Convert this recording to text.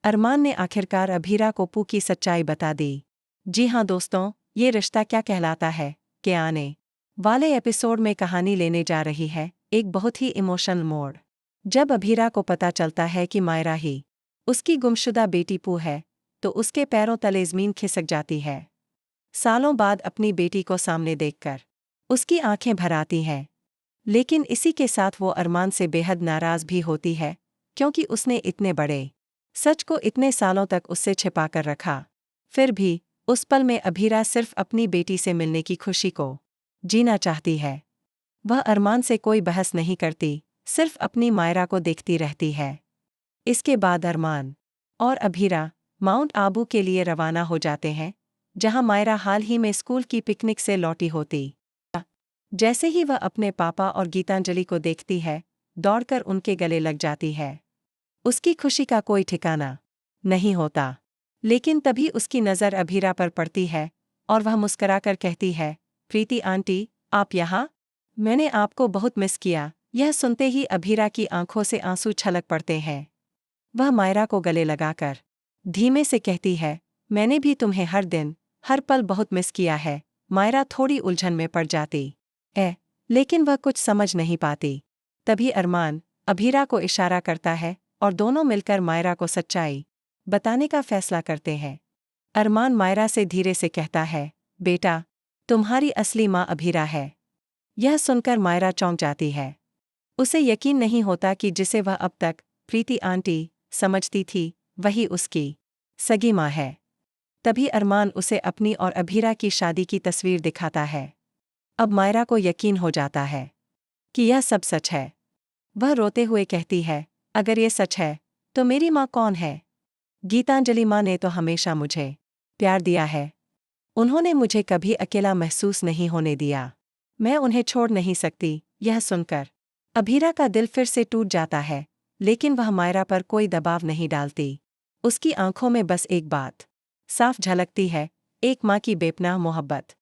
अरमान ने आखिरकार अभीरा को पू की सच्चाई बता दी। जी हाँ दोस्तों, ये रिश्ता क्या कहलाता है के आने वाले एपिसोड में कहानी लेने जा रही है एक बहुत ही इमोशनल मोड़। जब अभीरा को पता चलता है कि मायरा ही उसकी गुमशुदा बेटी पू है, तो उसके पैरों तले ज़मीन खिसक जाती है। सालों बाद अपनी बेटी को सामने देखकर उसकी आंखें भर आती हैं। लेकिन इसी के साथ वो अरमान से बेहद नाराज़ भी होती है, क्योंकि उसने इतने बड़े सच को इतने सालों तक उससे छिपा कर रखा। फिर भी उस पल में अभीरा सिर्फ अपनी बेटी से मिलने की खुशी को जीना चाहती है। वह अरमान से कोई बहस नहीं करती, सिर्फ अपनी मायरा को देखती रहती है। इसके बाद अरमान और अभीरा माउंट आबू के लिए रवाना हो जाते हैं, जहां मायरा हाल ही में स्कूल की पिकनिक से लौटी होती। जैसे ही वह अपने पापा और गीतांजलि को देखती है, दौड़कर उनके गले लग जाती है। उसकी खुशी का कोई ठिकाना नहीं होता। लेकिन तभी उसकी नज़र अभीरा पर पड़ती है और वह मुस्कुराकर कहती है, प्रीति आंटी, आप यहाँ? मैंने आपको बहुत मिस किया। यह सुनते ही अभीरा की आंखों से आंसू छलक पड़ते हैं। वह मायरा को गले लगाकर धीमे से कहती है, मैंने भी तुम्हें हर दिन हर पल बहुत मिस किया है। मायरा थोड़ी उलझन में पड़ जाती लेकिन वह कुछ समझ नहीं पाती। तभी अरमान अभीरा को इशारा करता है और दोनों मिलकर मायरा को सच्चाई बताने का फैसला करते हैं। अरमान मायरा से धीरे से कहता है, बेटा, तुम्हारी असली माँ अभीरा है। यह सुनकर मायरा चौंक जाती है। उसे यकीन नहीं होता कि जिसे वह अब तक प्रीति आंटी समझती थी, वही उसकी सगी माँ है। तभी अरमान उसे अपनी और अभीरा की शादी की तस्वीर दिखाता है। अब मायरा को यकीन हो जाता है कि यह सब सच है। वह रोते हुए कहती है, अगर ये सच है तो मेरी माँ कौन है? गीतांजलि माँ ने तो हमेशा मुझे प्यार दिया है। उन्होंने मुझे कभी अकेला महसूस नहीं होने दिया। मैं उन्हें छोड़ नहीं सकती। यह सुनकर अभीरा का दिल फिर से टूट जाता है, लेकिन वह मायरा पर कोई दबाव नहीं डालती। उसकी आंखों में बस एक बात साफ झलकती है, एक माँ की बेपनाह मोहब्बत।